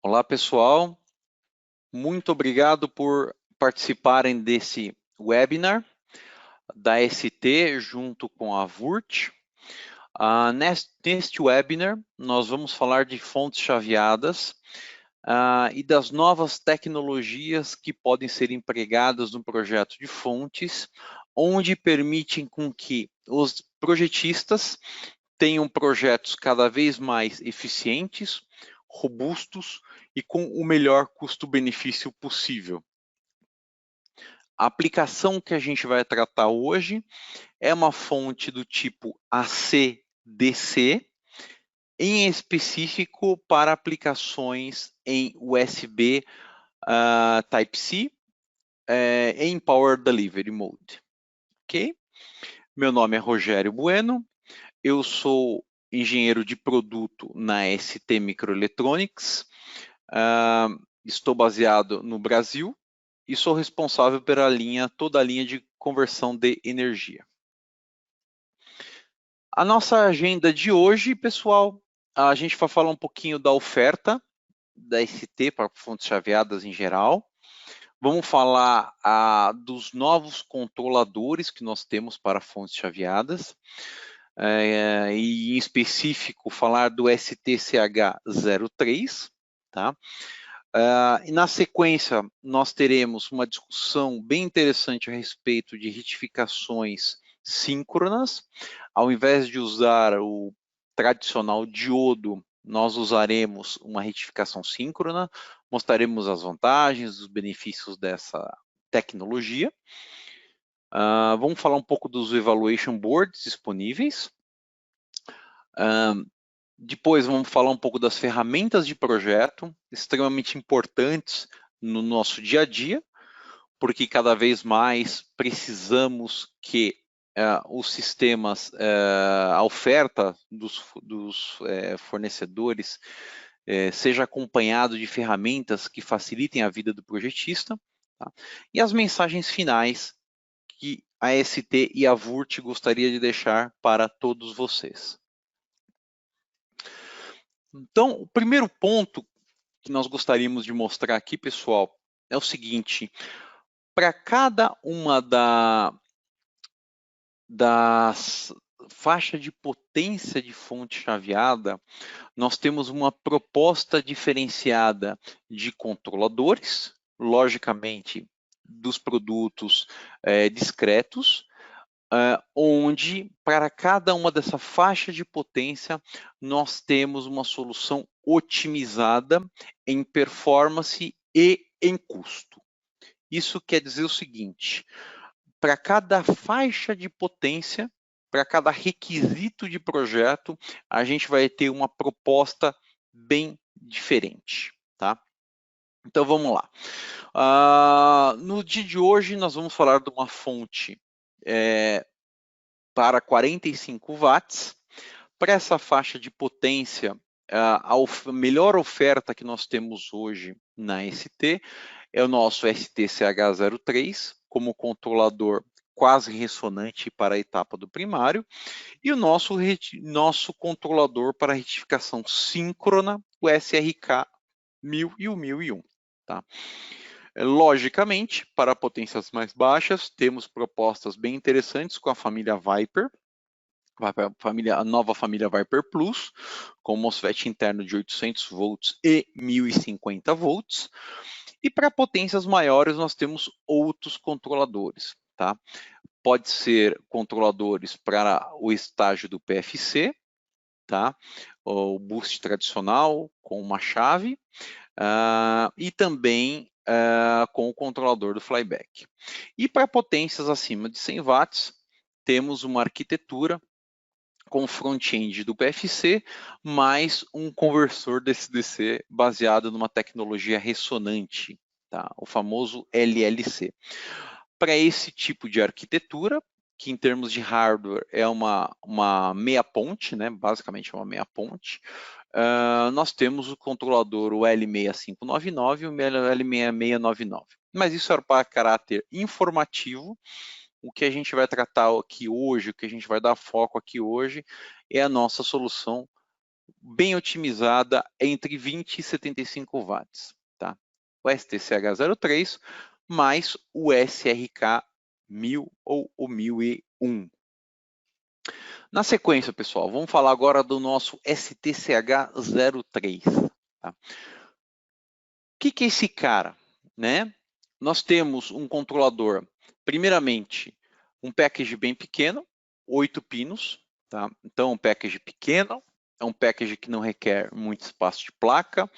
Olá, pessoal. Muito obrigado por participarem desse webinar da ST junto com a VURT. Neste webinar, nós vamos falar de fontes chaveadas e das novas tecnologias que podem ser empregadas no projeto de fontes, onde permitem com que os projetistas tenham projetos cada vez mais eficientes, robustos e com o melhor custo-benefício possível. A aplicação que a gente vai tratar hoje é uma fonte do tipo AC/DC, em específico para aplicações em USB Type-C em Power Delivery Mode. Ok? Meu nome é Rogério Bueno, eu sou engenheiro de produto na ST Microelectronics, estou baseado no Brasil e sou responsável pela toda a linha de conversão de energia. A nossa agenda de hoje, pessoal, a gente vai falar um pouquinho da oferta da ST para fontes chaveadas em geral. Vamos falar dos novos controladores que nós temos para fontes chaveadas. E em específico falar do STCH03, tá? E na sequência nós teremos uma discussão bem interessante a respeito de retificações síncronas. Ao invés de usar o tradicional diodo, nós usaremos uma retificação síncrona, mostraremos as vantagens, os benefícios dessa tecnologia. Vamos falar um pouco dos evaluation boards disponíveis. Depois vamos falar um pouco das ferramentas de projeto, extremamente importantes no nosso dia a dia, porque cada vez mais precisamos que os sistemas, a oferta dos fornecedores seja acompanhado de ferramentas que facilitem a vida do projetista, tá? E as mensagens finais que a ST e a VURT gostaria de deixar para todos vocês. Então, o primeiro ponto que nós gostaríamos de mostrar aqui, pessoal, é o seguinte: para cada uma das faixas de potência de fonte chaveada, nós temos uma proposta diferenciada de controladores, logicamente, dos produtos discretos, onde para cada uma dessa faixa de potência nós temos uma solução otimizada em performance e em custo. Isso quer dizer o seguinte: para cada faixa de potência, para cada requisito de projeto, a gente vai ter uma proposta bem diferente, tá? Então vamos lá. No dia de hoje nós vamos falar de uma fonte para 45 watts. Para essa faixa de potência, a melhor oferta que nós temos hoje na ST é o nosso STCH03, como controlador quase ressonante para a etapa do primário, e o nosso controlador para retificação síncrona, o SRK 1000 e o 1001. Tá? Logicamente, para potências mais baixas, temos propostas bem interessantes com a família Viper, a nova família Viper Plus, com MOSFET interno de 800 volts e 1050 volts. E para potências maiores, nós temos outros controladores, tá? Pode ser controladores para o estágio do PFC, tá? O boost tradicional com uma chave, e também com o controlador do flyback. E para potências acima de 100 watts, temos uma arquitetura com front-end do PFC, mais um conversor DC-DC baseado numa tecnologia ressonante, tá? O famoso LLC. Para esse tipo de arquitetura, que em termos de hardware é uma meia ponte, né? Basicamente é uma meia ponte, nós temos o controlador o L6599 e o L6699. Mas isso era para caráter informativo. O que a gente vai tratar aqui hoje, o que a gente vai dar foco aqui hoje, é a nossa solução bem otimizada entre 20 e 75 watts, tá? O STCH03 mais o SRK 1000 ou o 1001. Na sequência, pessoal, vamos falar agora do nosso STCH03. Tá? O que é esse cara? Né? Nós temos um controlador, primeiramente, um package bem pequeno, 8 pinos. Tá? Então, um package pequeno, é um package que não requer muito espaço de placa.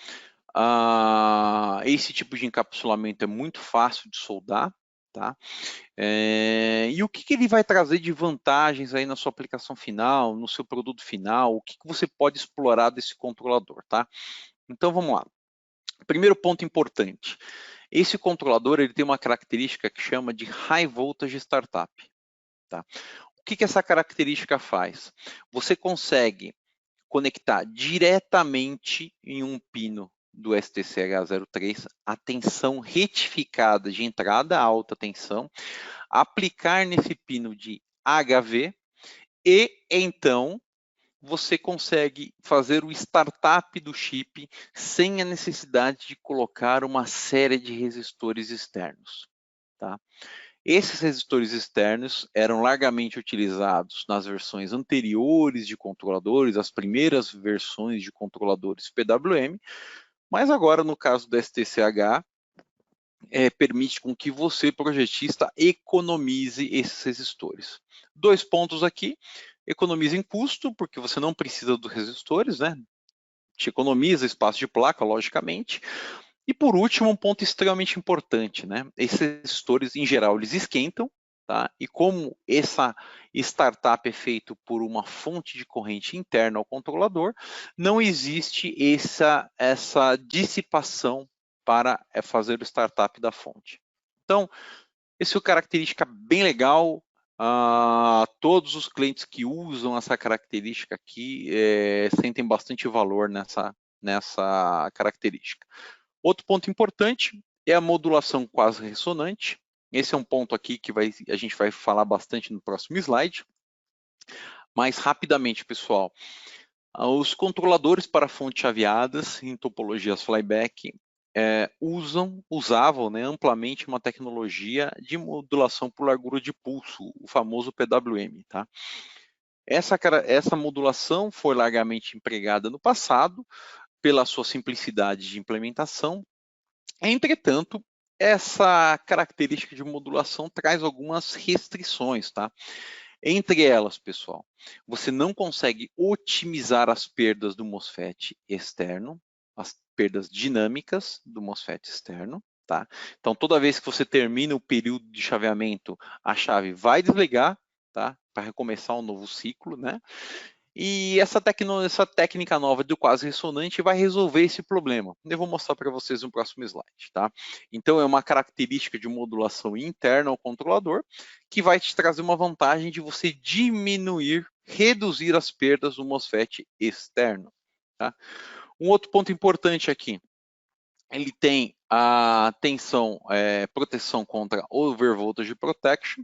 Esse tipo de encapsulamento é muito fácil de soldar. Tá? E o que ele vai trazer de vantagens aí na sua aplicação final, no seu produto final, o que você pode explorar desse controlador, tá? Então vamos lá. Primeiro ponto importante, esse controlador ele tem uma característica que chama de High Voltage Startup. Tá? O que essa característica faz? Você consegue conectar diretamente em um pino do STCH03 a tensão retificada de entrada, alta tensão, aplicar nesse pino de HV e então você consegue fazer o startup do chip sem a necessidade de colocar uma série de resistores externos. Tá? Esses resistores externos eram largamente utilizados nas versões anteriores de controladores, as primeiras versões de controladores PWM, mas agora no caso do STCH, permite com que você, projetista, economize esses resistores. 2 pontos aqui, economiza em custo, porque você não precisa dos resistores, né? Te economiza espaço de placa, logicamente. E por último, um ponto extremamente importante, né? Esses resistores, em geral, eles esquentam, tá? E como essa startup é feito por uma fonte de corrente interna ao controlador, não existe essa dissipação para fazer o startup da fonte. Então, essa é uma característica bem legal. Todos os clientes que usam essa característica aqui sentem bastante valor nessa característica. Outro ponto importante é a modulação quase ressonante. Esse é um ponto aqui que a gente vai falar bastante no próximo slide. Mas rapidamente, pessoal, os controladores para fontes chaveadas em topologias flyback usavam amplamente uma tecnologia de modulação por largura de pulso, o famoso PWM. Tá? Essa modulação foi largamente empregada no passado pela sua simplicidade de implementação. Entretanto, essa característica de modulação traz algumas restrições, tá? Entre elas, pessoal, você não consegue otimizar as perdas do MOSFET externo, as perdas dinâmicas do MOSFET externo, tá? Então, toda vez que você termina o período de chaveamento, a chave vai desligar, tá? Para recomeçar um novo ciclo, né? E essa técnica nova do quase ressonante vai resolver esse problema. Eu vou mostrar para vocês no próximo slide, tá? Então, é uma característica de modulação interna ao controlador que vai te trazer uma vantagem de você reduzir as perdas do MOSFET externo, tá? Um outro ponto importante aqui, ele tem a proteção contra over voltage protection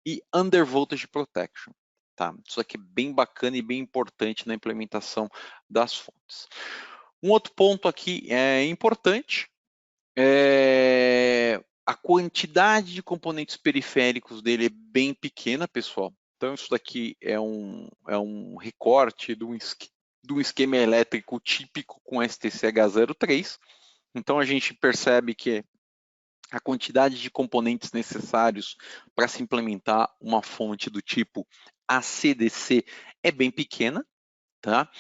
e under voltage protection. Tá? Isso aqui é bem bacana e bem importante na implementação das fontes. Um outro ponto aqui importante é a quantidade de componentes periféricos dele é bem pequena, pessoal. Então, isso daqui é um recorte de um esquema elétrico típico com STCH03. Então, a gente percebe que a quantidade de componentes necessários para se implementar uma fonte do tipo AC/DC é bem pequena, tá?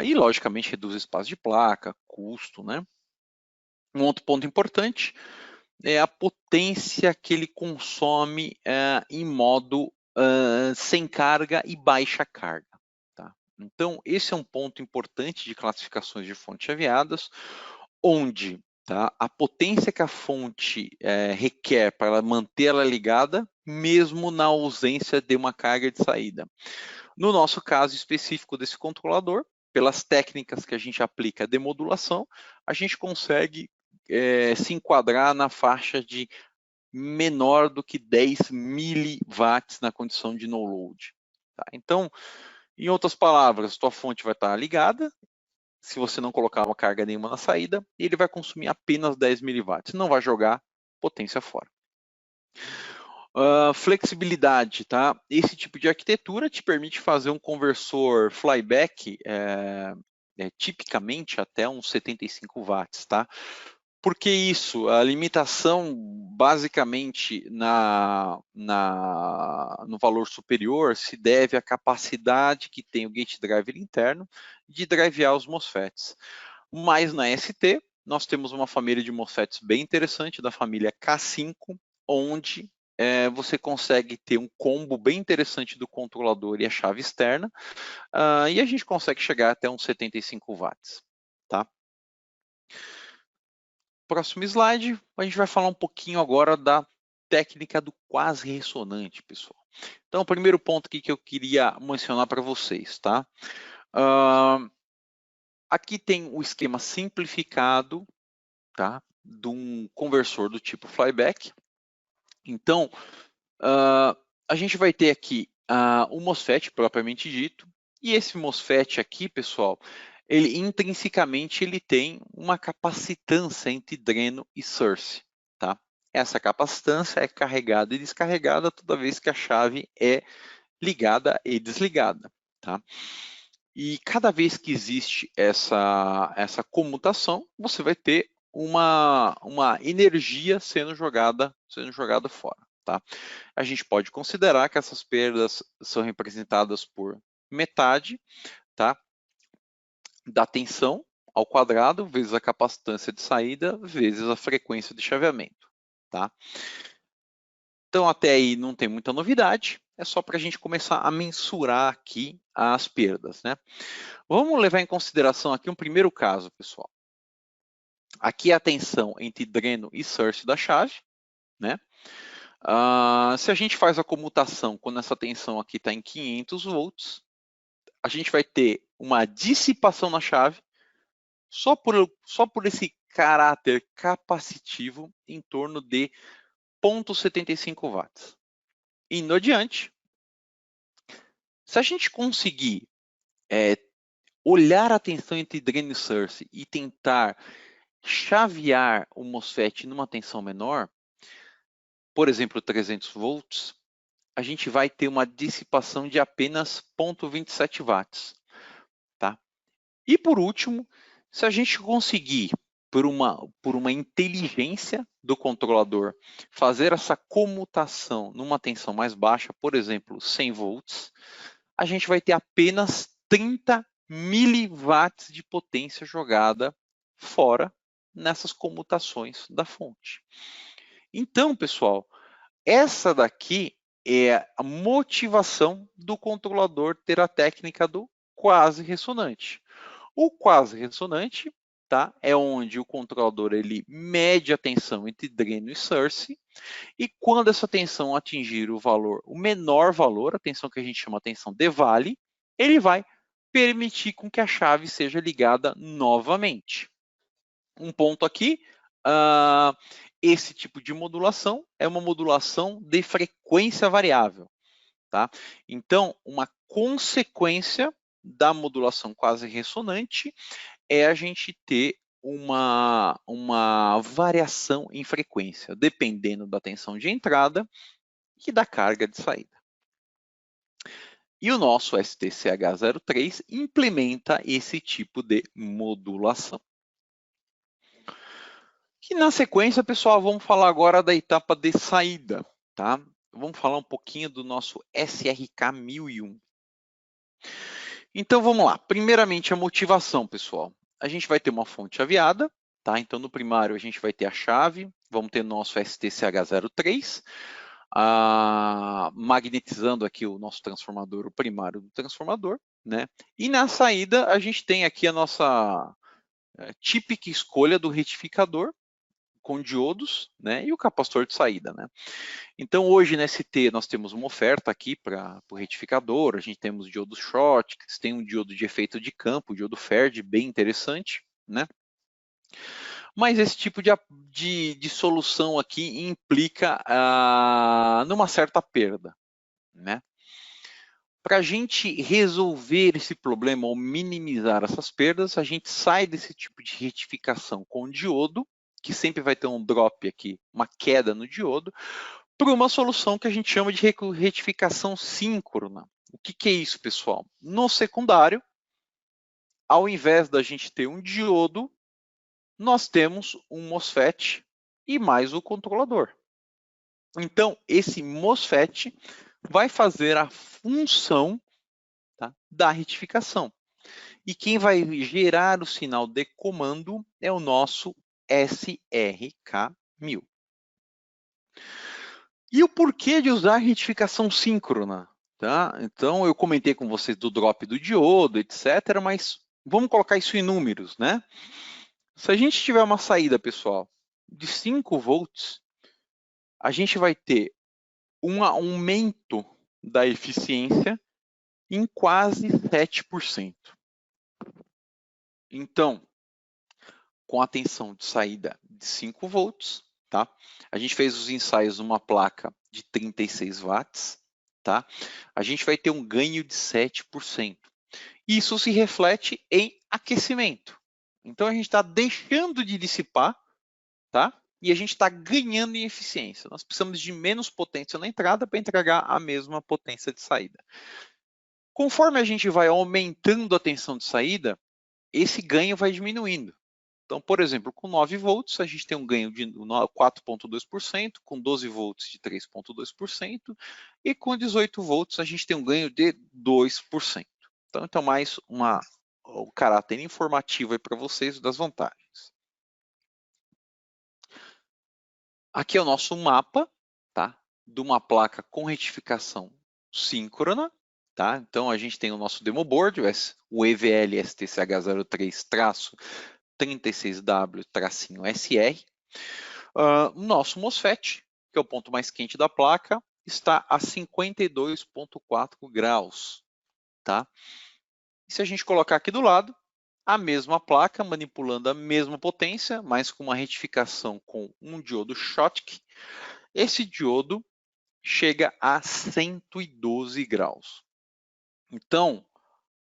E, logicamente, reduz espaço de placa, custo, né? Um outro ponto importante é a potência que ele consome em modo sem carga e baixa carga. Tá? Então, esse é um ponto importante de classificações de fontes chaveadas, onde a potência que a fonte requer para ela manter ela ligada, mesmo na ausência de uma carga de saída. No nosso caso específico desse controlador, pelas técnicas que a gente aplica de modulação, a gente consegue se enquadrar na faixa de menor do que 10 miliwatts na condição de no load. Tá? Então, Em outras palavras, tua fonte vai estar ligada, se você não colocar uma carga nenhuma na saída, ele vai consumir apenas 10 miliwatts, não vai jogar potência fora. Flexibilidade, tá? Esse tipo de arquitetura te permite fazer um conversor flyback tipicamente até uns 75 watts, tá? Por que isso? A limitação basicamente no valor superior se deve à capacidade que tem o gate driver interno de drivear os MOSFETs. Mas na ST, nós temos uma família de MOSFETs bem interessante, da família K5, onde você consegue ter um combo bem interessante do controlador e a chave externa, e a gente consegue chegar até uns 75 watts. Tá? Próximo slide, a gente vai falar um pouquinho agora da técnica do quase ressonante, pessoal. Então, o primeiro ponto aqui que eu queria mencionar para vocês, tá? Aqui tem o esquema simplificado, tá? De um conversor do tipo flyback. Então, a gente vai ter aqui o MOSFET propriamente dito, e esse MOSFET aqui, pessoal, ele intrinsecamente ele tem uma capacitância entre dreno e source, tá? Essa capacitância é carregada e descarregada toda vez que a chave é ligada e desligada, tá? E cada vez que existe essa comutação, você vai ter uma energia sendo jogada fora, tá? A gente pode considerar que essas perdas são representadas por metade, tá? Da tensão ao quadrado, vezes a capacitância de saída, vezes a frequência de chaveamento, tá? Então, até aí não tem muita novidade, é só para a gente começar a mensurar aqui as perdas, né? Vamos levar em consideração aqui um primeiro caso, pessoal. Aqui é a tensão entre dreno e source da chave, né? Se a gente faz a comutação quando essa tensão aqui está em 500 volts, a gente vai ter uma dissipação na chave só por esse caráter capacitivo em torno de 0,75 watts. Indo adiante, se a gente conseguir olhar a tensão entre dreno e source e tentar chavear o MOSFET numa tensão menor, por exemplo, 300 volts, a gente vai ter uma dissipação de apenas 0,27 watts. Tá? E por último, se a gente conseguir, por uma inteligência do controlador, fazer essa comutação numa tensão mais baixa, por exemplo, 100 volts, a gente vai ter apenas 30 miliwatts de potência jogada fora nessas comutações da fonte. Então, pessoal, essa daqui é a motivação do controlador ter a técnica do quase ressonante. O quase ressonante, tá, é onde o controlador ele mede a tensão entre dreno e source, e quando essa tensão atingir o menor valor, a tensão que a gente chama de tensão de vale, ele vai permitir com que a chave seja ligada novamente. Um ponto aqui, esse tipo de modulação é uma modulação de frequência variável, tá? Então, uma consequência da modulação quase ressonante é a gente ter uma variação em frequência, dependendo da tensão de entrada e da carga de saída. E o nosso STCH03 implementa esse tipo de modulação. E na sequência, pessoal, vamos falar agora da etapa de saída, tá? Vamos falar um pouquinho do nosso SRK 1001. Então, vamos lá. Primeiramente, a motivação, pessoal. A gente vai ter uma fonte chaveada, tá? Então, no primário, a gente vai ter a chave, vamos ter nosso STCH03, magnetizando aqui o nosso transformador, o primário do transformador, né? E na saída, a gente tem aqui a nossa típica escolha do retificador, com diodos, né, e o capacitor de saída, né. Então hoje na ST nós temos uma oferta aqui para o retificador, a gente temos diodos Schottky, tem um diodo de efeito de campo, o diodo FERD, bem interessante, né. Mas esse tipo de solução aqui implica numa certa perda, né. Para a gente resolver esse problema ou minimizar essas perdas, a gente sai desse tipo de retificação com diodo, que sempre vai ter um drop aqui, uma queda no diodo, para uma solução que a gente chama de retificação síncrona. O que é isso, pessoal? No secundário, ao invés da gente ter um diodo, nós temos um MOSFET e mais o controlador. Então, esse MOSFET vai fazer a função, tá, da retificação. E quem vai gerar o sinal de comando é o nosso SRK1000. E o porquê de usar retificação síncrona? Tá? Então, eu comentei com vocês do drop do diodo, etc., mas vamos colocar isso em números, né? Se a gente tiver uma saída, pessoal, de 5 volts, a gente vai ter um aumento da eficiência em quase 7%. Então, com a tensão de saída de 5 volts, tá? A gente fez os ensaios numa placa de 36 watts, tá? A gente vai ter um ganho de 7%. Isso se reflete em aquecimento. Então, a gente está deixando de dissipar, tá? E a gente está ganhando em eficiência. Nós precisamos de menos potência na entrada para entregar a mesma potência de saída. Conforme a gente vai aumentando a tensão de saída, esse ganho vai diminuindo. Então, por exemplo, com 9 volts, a gente tem um ganho de 4,2%, com 12 volts de 3,2%, e com 18 volts a gente tem um ganho de 2%. Então mais o caráter informativo para vocês das vantagens. Aqui é o nosso mapa, tá, de uma placa com retificação síncrona. Tá? Então, a gente tem o nosso demo board, o EVL STCH03-36W-SR. O nosso MOSFET, que é o ponto mais quente da placa, está a 52,4 graus. Tá? E se a gente colocar aqui do lado, a mesma placa, manipulando a mesma potência, mas com uma retificação com um diodo Schottky, esse diodo chega a 112 graus. Então,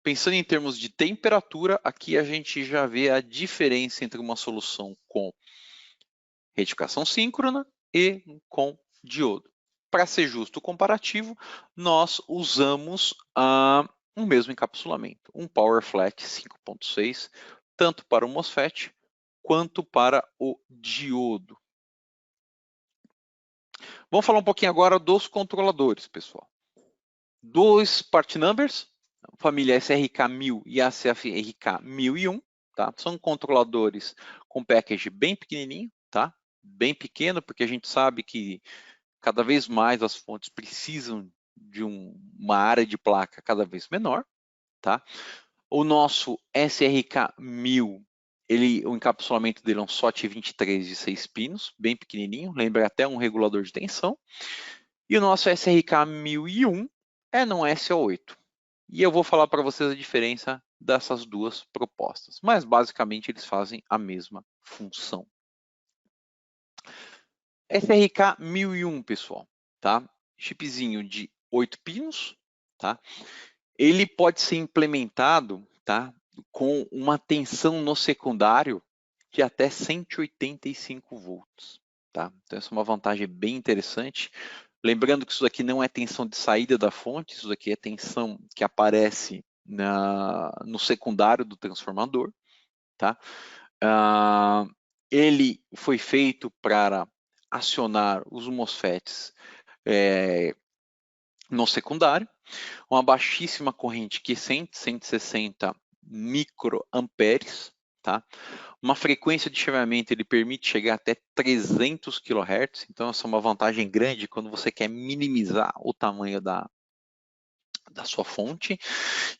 pensando em termos de temperatura, aqui a gente já vê a diferença entre uma solução com retificação síncrona e com diodo. Para ser justo comparativo, nós usamos o mesmo encapsulamento, um PowerFlat 5.6, tanto para o MOSFET quanto para o diodo. Vamos falar um pouquinho agora dos controladores, pessoal. Dois part numbers, família SRK1000 e ACFRK1001, tá? São controladores com package bem pequenininho, tá? Bem pequeno, porque a gente sabe que cada vez mais as fontes precisam de uma área de placa cada vez menor, tá? O nosso SRK1000, o encapsulamento dele é um SOT 23 de 6 pinos, bem pequenininho, lembra até um regulador de tensão. E o nosso SRK1001 é num SO8. E eu vou falar para vocês a diferença dessas duas propostas. Mas, basicamente, eles fazem a mesma função. SRK1001, pessoal, tá? Chipzinho de 8 pinos, tá? Ele pode ser implementado, tá, com uma tensão no secundário de até 185 volts, tá? Então essa é uma vantagem bem interessante. Lembrando que isso aqui não é tensão de saída da fonte, isso aqui é tensão que aparece no secundário do transformador, tá? Ele foi feito para acionar os MOSFETs no secundário, uma baixíssima corrente quiescente, 160 microamperes, tá? Uma frequência de chaveamento, ele permite chegar até 300 kHz, então essa é uma vantagem grande quando você quer minimizar o tamanho da sua fonte,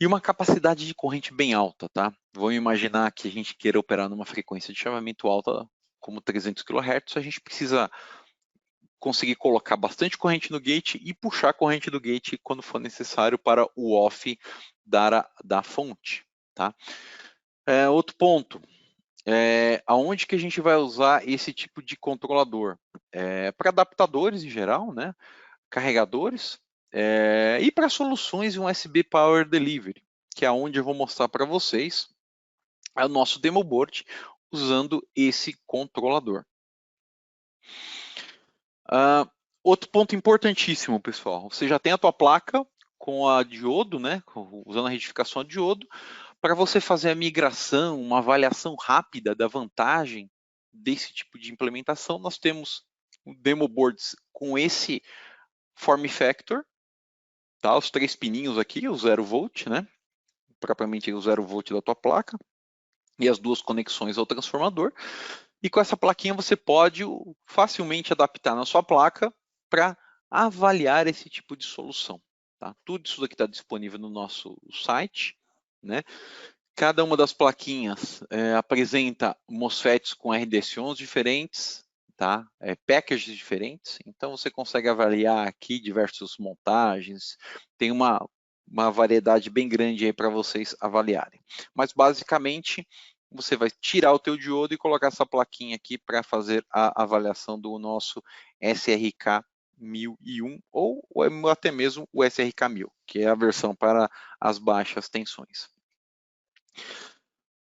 e uma capacidade de corrente bem alta, tá? Vamos imaginar que a gente queira operar numa frequência de chaveamento alta, como 300 kHz, a gente precisa conseguir colocar bastante corrente no gate e puxar a corrente do gate quando for necessário para o off da fonte, tá? Outro ponto, aonde que a gente vai usar esse tipo de controlador? Para adaptadores em geral, né? Carregadores, e para soluções em USB Power Delivery, que é onde eu vou mostrar para vocês o nosso demo board usando esse controlador. Outro ponto importantíssimo, pessoal, você já tem a tua placa com a diodo, né, usando a retificação a diodo, para você fazer a migração, uma avaliação rápida da vantagem desse tipo de implementação, nós temos demo boards com esse form factor, tá? Os 3 pininhos aqui, o 0 volt, né? Propriamente o 0 volt da tua placa, e as 2 conexões ao transformador. E com essa plaquinha você pode facilmente adaptar na sua placa para avaliar esse tipo de solução. Tá? Tudo isso daqui está disponível no nosso site, né? Cada uma das plaquinhas apresenta MOSFETs com RDS11 diferentes, tá? Packages diferentes, então você consegue avaliar aqui diversas montagens, tem uma variedade bem grande aí para vocês avaliarem. Mas basicamente você vai tirar o teu diodo e colocar essa plaquinha aqui para fazer a avaliação do nosso SRK 1001 ou até mesmo o SRK 1000, que é a versão para as baixas tensões.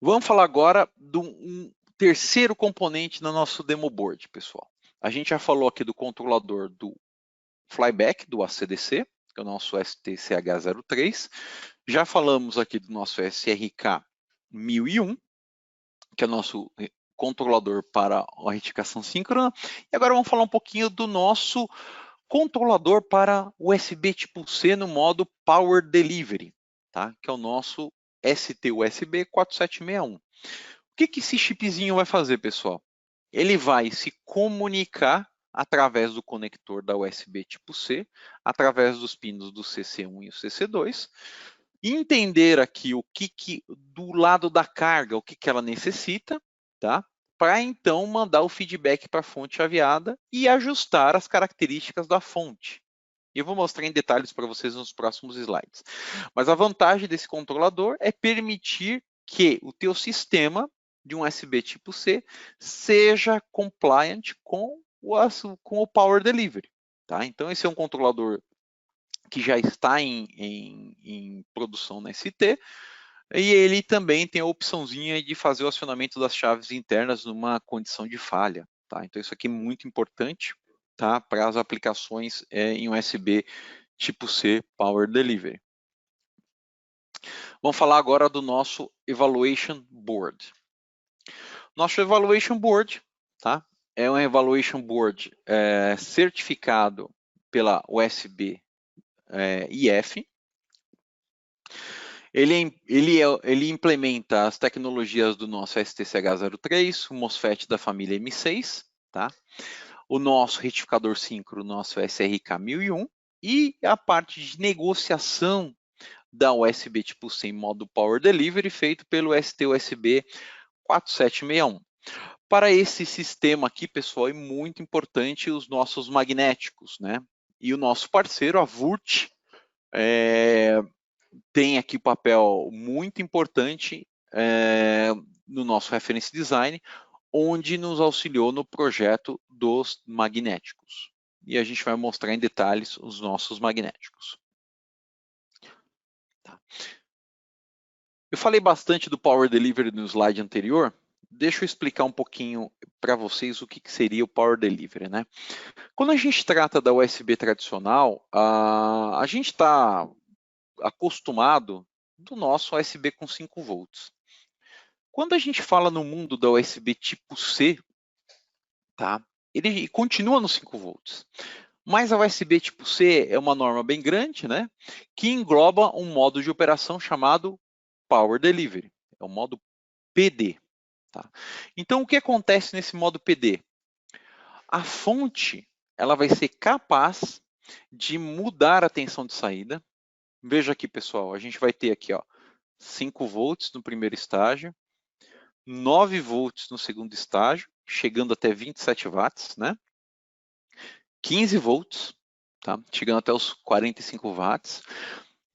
Vamos falar agora de um terceiro componente no nosso demo board, pessoal. A gente já falou aqui do controlador do flyback, do ACDC, que é o nosso STCH03. Já falamos aqui do nosso SRK 1001, que é o nosso controlador para a retificação síncrona. E agora vamos falar um pouquinho do nosso controlador para USB tipo C no modo Power Delivery, tá? Que é o nosso ST-USB 4761. O que esse chipzinho vai fazer, pessoal? Ele vai se comunicar através do conector da USB tipo C, através dos pinos do CC1 e o CC2, entender aqui o que do lado da carga, o que ela necessita, tá? Para então mandar o feedback para a fonte chaveada e ajustar as características da fonte. E eu vou mostrar em detalhes para vocês nos próximos slides. Mas a vantagem desse controlador é permitir que o teu sistema de um USB tipo C seja compliant com o Power Delivery. Tá? Então, esse é um controlador que já está em produção na ST, e ele também tem a opçãozinha de fazer o acionamento das chaves internas numa condição de falha. Tá? Então, isso aqui é muito importante, tá? Para as aplicações em USB tipo C Power Delivery. Vamos falar agora do nosso Evaluation Board. Nosso Evaluation Board, tá? É um Evaluation Board certificado pela USB IF. Ele implementa as tecnologias do nosso STCH03, o MOSFET da família M6, tá? O nosso retificador síncrono, nosso SRK 1001, e a parte de negociação da USB tipo C em modo Power Delivery, feito pelo ST-USB 4761. Para esse sistema aqui, pessoal, é muito importante os nossos magnéticos, né? E o nosso parceiro, a Vurt, tem aqui um papel muito importante no nosso reference design, onde nos auxiliou no projeto dos magnéticos. E a gente vai mostrar em detalhes os nossos magnéticos. Tá. Eu falei bastante do Power Delivery no slide anterior. Deixa eu explicar um pouquinho para vocês o que seria o Power Delivery, né? Quando a gente trata da USB tradicional, a gente está acostumado do nosso USB com 5 volts. Quando a gente fala no mundo da USB tipo C, tá? Ele continua nos 5 volts. Mas a USB tipo C é uma norma bem grande, né? Que engloba um modo de operação chamado Power Delivery. É o modo PD. Tá? Então, o que acontece nesse modo PD? A fonte ela vai ser capaz de mudar a tensão de saída. Veja aqui, pessoal, a gente vai ter aqui, ó, 5 volts no primeiro estágio, 9 volts no segundo estágio, chegando até 27 watts, né? 15 volts, tá? Chegando até os 45 watts.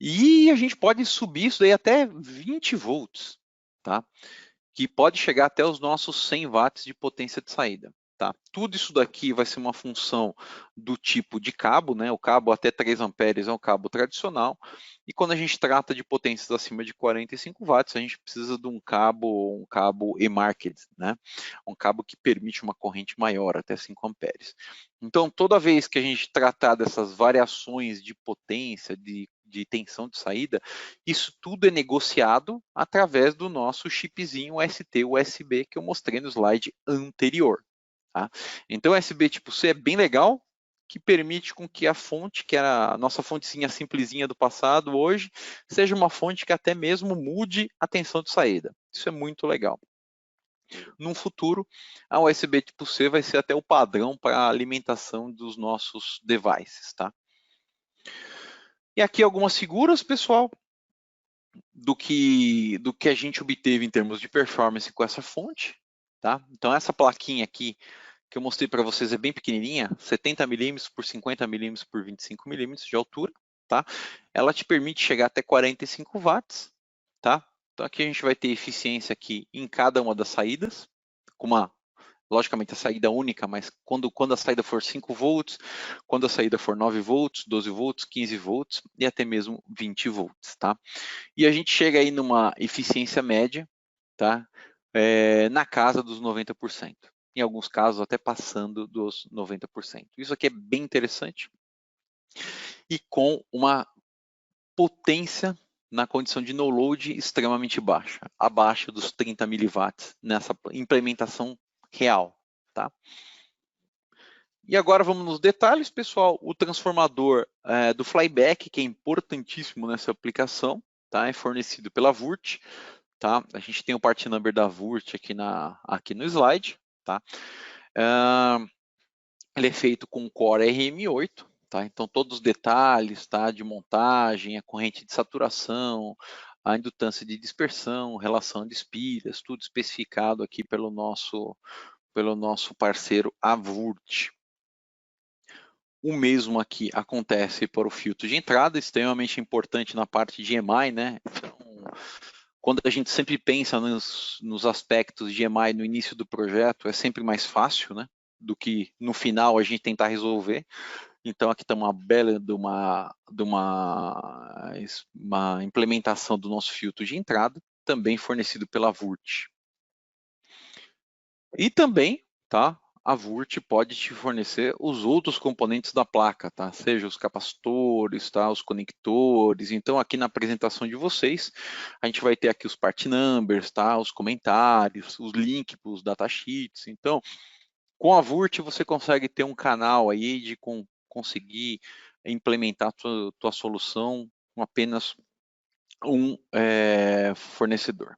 E a gente pode subir isso daí até 20 volts, tá? Que pode chegar até os nossos 100 watts de potência de saída. Tá? Tudo isso daqui vai ser uma função do tipo de cabo, né? O cabo até 3 amperes é um cabo tradicional, e quando a gente trata de potências acima de 45 watts, a gente precisa de um cabo e-market, né? Um cabo que permite uma corrente maior, até 5 amperes. Então, toda vez que a gente tratar dessas variações de potência, de tensão de saída, isso tudo é negociado através do nosso chipzinho ST-USB que eu mostrei no slide anterior. Tá? Então, o USB tipo C é bem legal, que permite com que a fonte, que era a nossa fontezinha simplesinha do passado, hoje, seja uma fonte que até mesmo mude a tensão de saída. Isso é muito legal. No futuro, a USB tipo C vai ser até o padrão para a alimentação dos nossos devices. Tá? E aqui algumas figuras, pessoal, do que a gente obteve em termos de performance com essa fonte. Tá? Então, essa plaquinha aqui que eu mostrei para vocês é bem pequenininha, 70 milímetros por 50 milímetros por 25 milímetros de altura, tá? Ela te permite chegar até 45 watts, tá? Então aqui a gente vai ter eficiência aqui em cada uma das saídas, com uma, logicamente a saída única, mas quando a saída for 5 volts, quando a saída for 9 volts, 12 volts, 15 volts e até mesmo 20 volts, tá? E a gente chega aí numa eficiência média, tá? Na casa dos 90%. Em alguns casos até passando dos 90%. Isso aqui é bem interessante e com uma potência na condição de no load extremamente baixa, abaixo dos 30 miliwatts nessa implementação real, tá? E agora vamos nos detalhes, pessoal. O transformador do flyback, que é importantíssimo nessa aplicação, tá? É fornecido pela Vurt, tá? A gente tem o part number da Vurt aqui no slide, tá? Ele é feito com Core RM8, tá? Então todos os detalhes, tá? De montagem, a corrente de saturação, a indutância de dispersão, relação de espiras, tudo especificado aqui pelo nosso parceiro Avurt. O mesmo aqui acontece para o filtro de entrada, extremamente importante na parte de EMI, né? Então, quando a gente sempre pensa nos aspectos de EMI no início do projeto, é sempre mais fácil, né? Do que no final a gente tentar resolver. Então aqui está uma bela de uma implementação do nosso filtro de entrada, também fornecido pela Vurt. E também, tá? A Vurt pode te fornecer os outros componentes da placa, tá? Seja os capacitores, tá? Os conectores. Então, aqui na apresentação de vocês, a gente vai ter aqui os part numbers, tá? Os comentários, os links para os datasheets. Então, com a Vurt você consegue ter um canal aí de conseguir implementar a tua solução com apenas um fornecedor.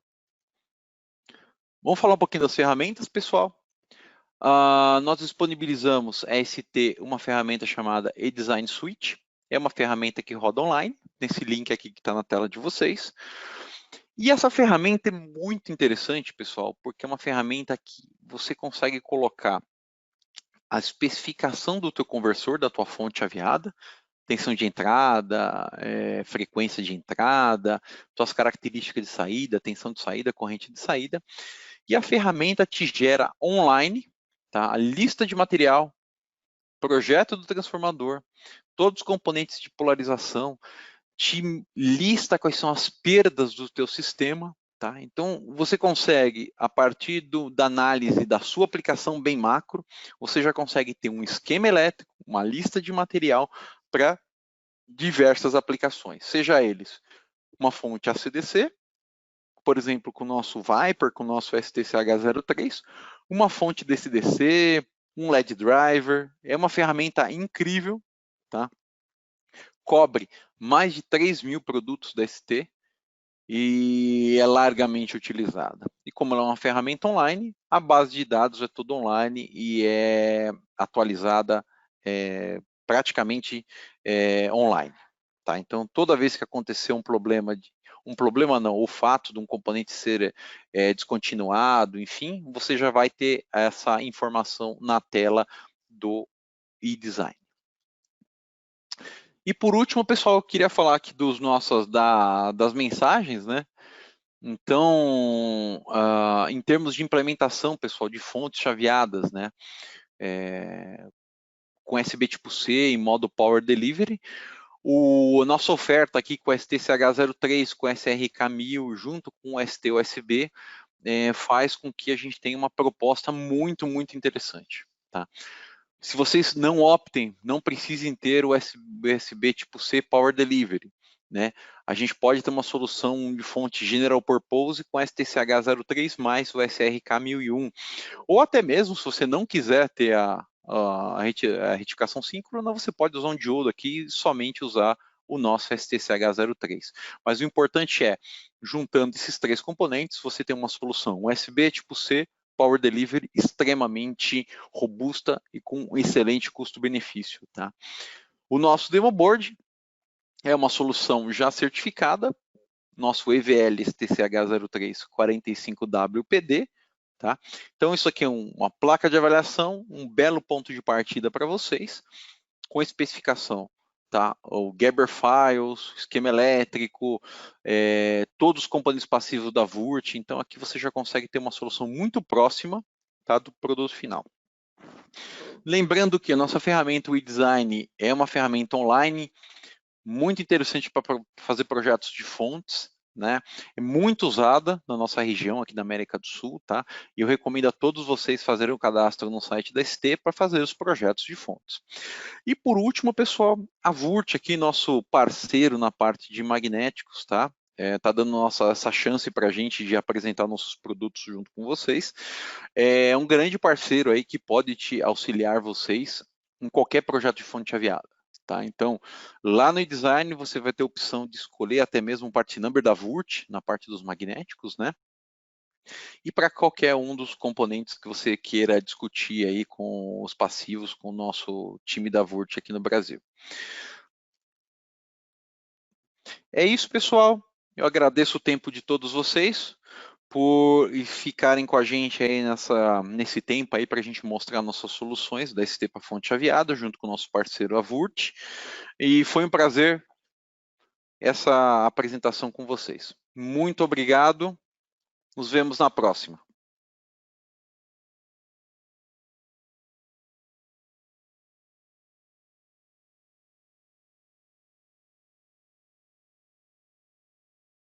Vamos falar um pouquinho das ferramentas, pessoal. Nós disponibilizamos a ST uma ferramenta chamada eDesign Suite. É uma ferramenta que roda online, nesse link aqui que está na tela de vocês. E essa ferramenta é muito interessante, pessoal, porque é uma ferramenta que você consegue colocar a especificação do teu conversor, da tua fonte chaveada, tensão de entrada, frequência de entrada, suas características de saída, tensão de saída, corrente de saída. E a ferramenta te gera online, tá? A lista de material, projeto do transformador, todos os componentes de polarização, te lista quais são as perdas do teu sistema, tá? Então, você consegue, a partir da análise da sua aplicação bem macro, você já consegue ter um esquema elétrico, uma lista de material para diversas aplicações, seja eles uma fonte AC/DC, por exemplo, com o nosso Viper, com o nosso STCH03, uma fonte DC-DC, um LED driver, é uma ferramenta incrível, tá? Cobre mais de 3.000 produtos da ST e é largamente utilizada. E como ela é uma ferramenta online, a base de dados é toda online e é atualizada praticamente online. Tá? Então, toda vez que acontecer um problema não, o fato de um componente ser descontinuado, enfim, você já vai ter essa informação na tela do eDesign. E por último, pessoal, eu queria falar aqui das mensagens, né? Então, em termos de implementação, pessoal, de fontes chaveadas, né, com USB tipo C em modo Power Delivery, a nossa oferta aqui com o STCH03, com o SRK1000, junto com o ST-USB, faz com que a gente tenha uma proposta muito, muito interessante. Tá? Se vocês não optem, não precisem ter o USB tipo C Power Delivery. Né? A gente pode ter uma solução de fonte General Purpose com STCH03 mais o SRK1001. Ou até mesmo, se você não quiser ter a retificação síncrona, você pode usar um diodo aqui e somente usar o nosso STCH03. Mas o importante é, juntando esses três componentes, você tem uma solução USB tipo C, Power Delivery extremamente robusta e com um excelente custo-benefício. Tá? O nosso demo board é uma solução já certificada, nosso EVL STCH03 45WPD, tá? Então isso aqui é uma placa de avaliação, um belo ponto de partida para vocês, com especificação, tá? O Gerber Files, esquema elétrico, todos os componentes passivos da Vurt, então aqui você já consegue ter uma solução muito próxima, tá, do produto final. Lembrando que a nossa ferramenta WeDesign é uma ferramenta online, muito interessante para fazer projetos de fontes, né? É muito usada na nossa região aqui da América do Sul, tá? E eu recomendo a todos vocês fazerem o cadastro no site da ST para fazer os projetos de fontes. E por último, pessoal, a Vurt aqui, nosso parceiro na parte de magnéticos, tá? Tá dando essa chance para a gente de apresentar nossos produtos junto com vocês. É um grande parceiro aí que pode te auxiliar vocês em qualquer projeto de fonte chaveada. Tá? Então, lá no design você vai ter a opção de escolher até mesmo o part number da Vurt, na parte dos magnéticos, né? E para qualquer um dos componentes que você queira discutir aí com os passivos, com o nosso time da Vurt aqui no Brasil. É isso, pessoal. Eu agradeço o tempo de todos vocês por ficarem com a gente aí nesse tempo aí para a gente mostrar nossas soluções da ST para fonte chaveada, junto com o nosso parceiro Avurt. E foi um prazer essa apresentação com vocês. Muito obrigado. Nos vemos na próxima.